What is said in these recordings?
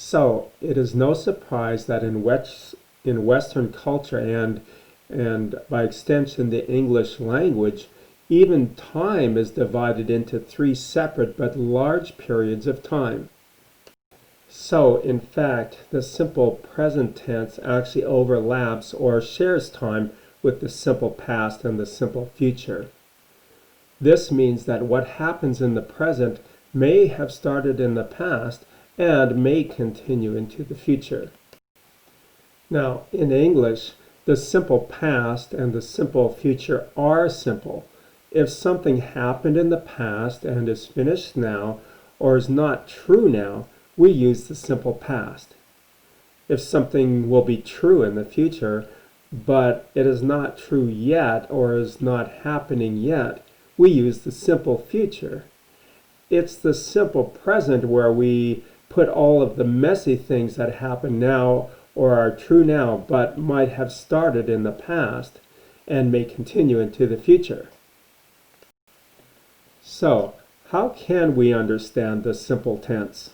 So it is no surprise that in Western culture and by extension the English language, even time is divided into three separate but large periods of time. So, in fact, the simple present tense actually overlaps or shares time with the simple past and the simple future. This means that what happens in the present may have started in the past and may continue into the future. Now, in English, the simple past and the simple future are simple. If something happened in the past and is finished now or is not true now, we use the simple past. If something will be true in the future, but it is not true yet or is not happening yet, we use the simple future. It's the simple present where we put all of the messy things that happen now or are true now but might have started in the past and may continue into the future. So, how can we understand the simple tense?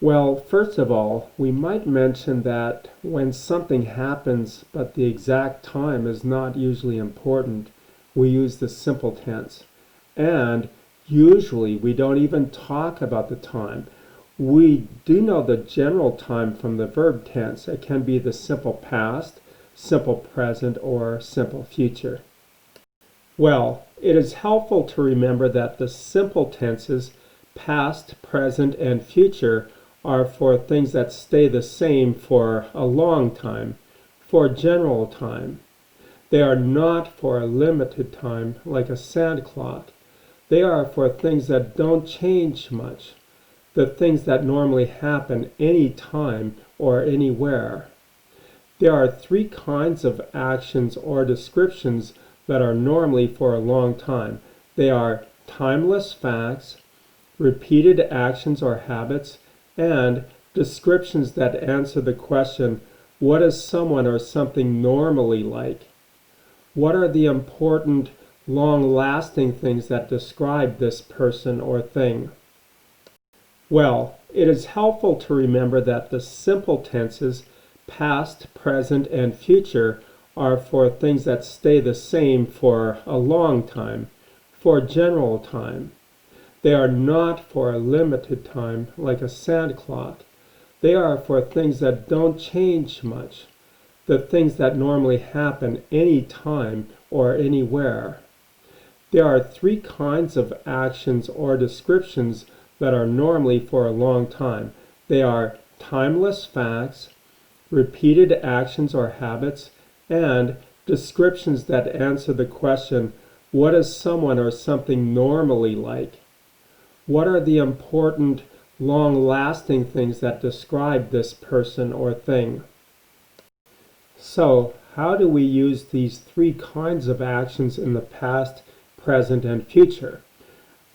Well, first of all, we might mention that when something happens but the exact time is not usually important, we use the simple tense. And usually we don't even talk about the time. We do know the general time from the verb tense. It can be the simple past, simple present, or simple future. Well, it is helpful to remember that the simple tenses, past, present, and future, are for things that stay the same for a long time, for general time. They are not for a limited time, like a sand clock. They are for things that don't change much, the things that normally happen any time or anywhere. There are three kinds of actions or descriptions that are normally for a long time. They are timeless facts, repeated actions or habits, and descriptions that answer the question, what is someone or something normally like? What are the important, long-lasting things that describe this person or thing? Well, it is helpful to remember that the simple tenses, past, present, and future, are for things that stay the same for a long time, for general time. They are not for a limited time, like a sand clock. They are for things that don't change much, the things that normally happen any time or anywhere. There are three kinds of actions or descriptions that are normally for a long time. They are timeless facts, repeated actions or habits, and descriptions that answer the question, what is someone or something normally like? What are the important, long-lasting things that describe this person or thing? So, how do we use these three kinds of actions in the past, present, and future?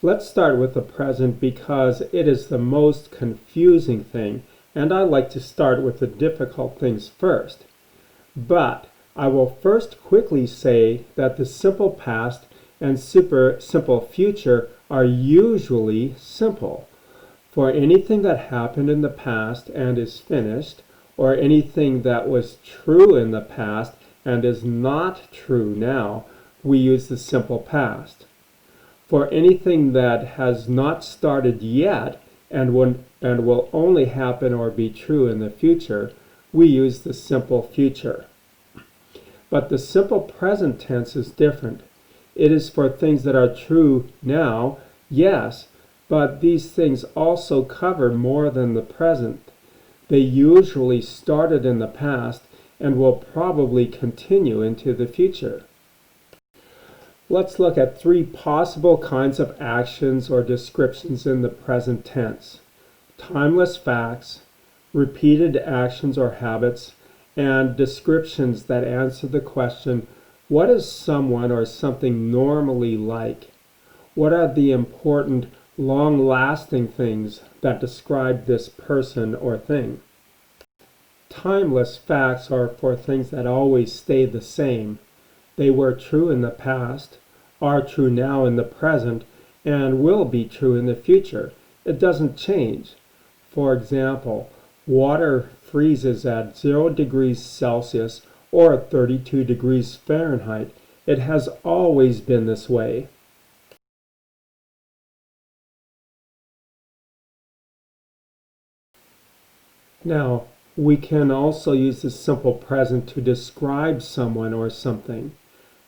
Let's start with the present because it is the most confusing thing, and I like to start with the difficult things first. But I will first quickly say that the simple past and simple future are usually simple. For anything that happened in the past and is finished, or anything that was true in the past and is not true now, we use the simple past. For anything that has not started yet and will only happen or be true in the future, we use the simple future. But the simple present tense is different. It is for things that are true now, yes, but these things also cover more than the present. They usually started in the past and will probably continue into the future. Let's look at three possible kinds of actions or descriptions in the present tense: timeless facts, repeated actions or habits, and descriptions that answer the question, what is someone or something normally like? What are the important, long-lasting things that describe this person or thing? Timeless facts are for things that always stay the same. They were true in the past, are true now in the present, and will be true in the future. It doesn't change. For example, water freezes at 0 degrees Celsius or 32 degrees Fahrenheit. It has always been this way. Now, we can also use the simple present to describe someone or something.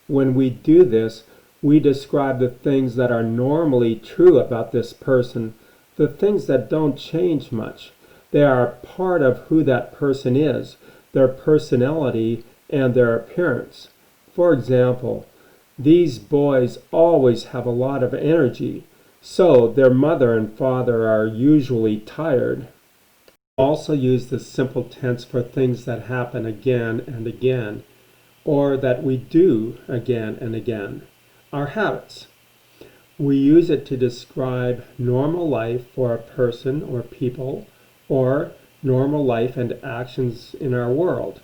When we do this, we describe the things that are normally true about this person, the things that don't change much. They are part of who that person is, their personality and their appearance. For example, these boys always have a lot of energy, so their mother and father are usually tired. Also use the simple tense for things that happen again and again, or that we do again and again. Our habits. We use it to describe normal life for a person or people, or normal life and actions in our world.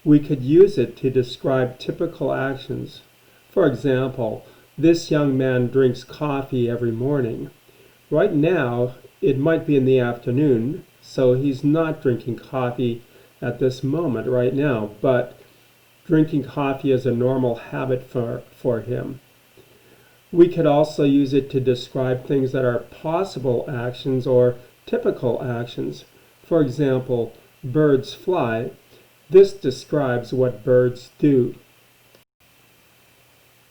We could use it to describe typical actions. For example, this young man drinks coffee every morning. Right now, it might be in the afternoon, so he's not drinking coffee at this moment right now, but drinking coffee is a normal habit for him. We could also use it to describe things that are possible actions or typical actions. For example, birds fly. This describes what birds do.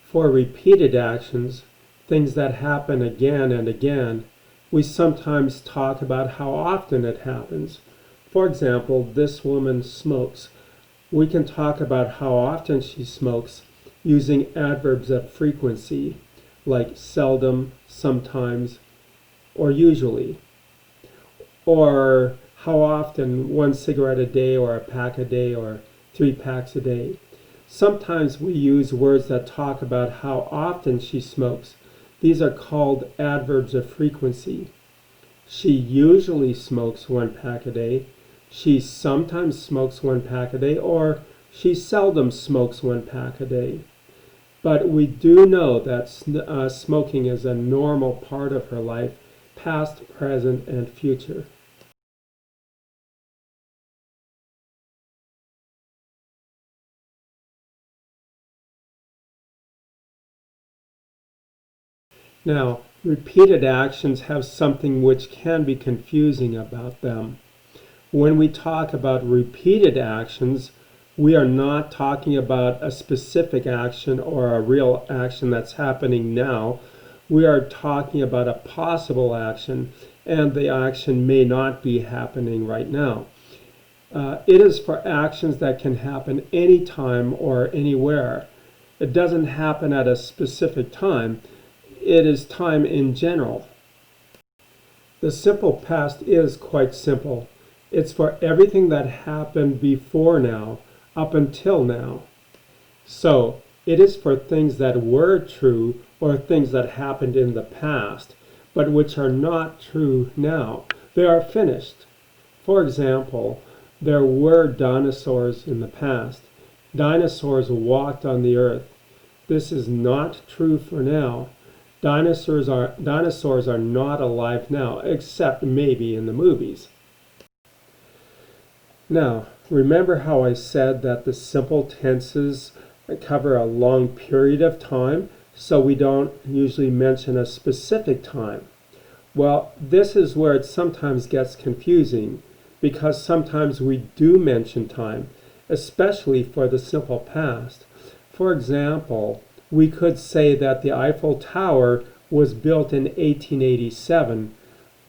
For repeated actions, things that happen again and again, we sometimes talk about how often it happens. For example, this woman smokes. We can talk about how often she smokes using adverbs of frequency, like seldom, sometimes, or usually. Or how often, 1 cigarette a day, or a pack a day, or 3 packs a day. Sometimes we use words that talk about how often she smokes. These are called adverbs of frequency. She usually smokes 1 pack a day. She sometimes smokes 1 pack a day, or she seldom smokes 1 pack a day. But we do know that smoking is a normal part of her life, past, present, and future. Now, repeated actions have something which can be confusing about them. When we talk about repeated actions, we are not talking about a specific action or a real action that's happening now. We are talking about a possible action, and the action may not be happening right now. It is for actions that can happen anytime or anywhere. It doesn't happen at a specific time. It is time in general. The simple past is quite simple. It's for everything that happened before now, up until now. So, it is for things that were true or things that happened in the past, but which are not true now. They are finished. For example, there were dinosaurs in the past. Dinosaurs walked on the earth. This is not true for now. Dinosaurs are not alive now, except maybe in the movies. Now, remember how I said that the simple tenses cover a long period of time, so we don't usually mention a specific time? Well, this is where it sometimes gets confusing, because sometimes we do mention time, especially for the simple past. For example, we could say that the Eiffel Tower was built in 1887,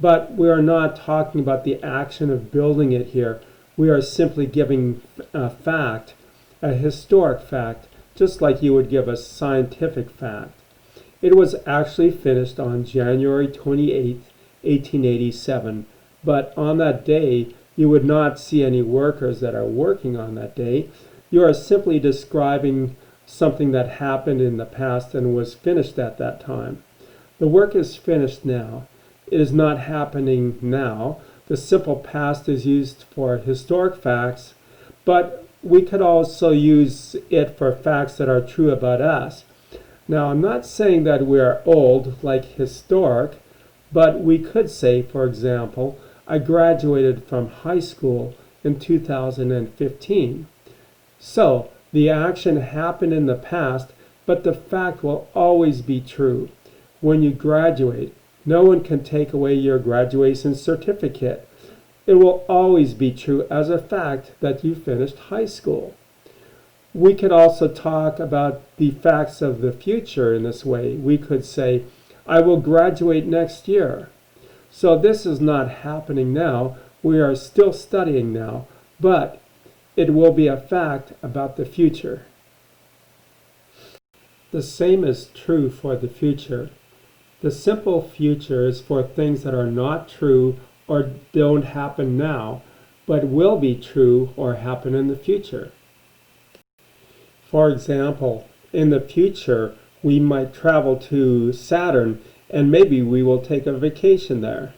but we are not talking about the action of building it here. We are simply giving a fact, a historic fact, just like you would give a scientific fact. It was actually finished on January 28, 1887, but on that day, you would not see any workers that are working on that day. You are simply describing something that happened in the past and was finished at that time. The work is finished now. It is not happening now. The simple past is used for historic facts, but we could also use it for facts that are true about us. Now, I'm not saying that we are old like historic, but we could say, for example, I graduated from high school in 2015. So, the action happened in the past, but the fact will always be true. When you graduate, no one can take away your graduation certificate. It will always be true as a fact that you finished high school. We could also talk about the facts of the future in this way. We could say, I will graduate next year. So this is not happening now. We are still studying now, but it will be a fact about the future. The same is true for the future. The simple future is for things that are not true or don't happen now, but will be true or happen in the future. For example, in the future, we might travel to Saturn and maybe we will take a vacation there.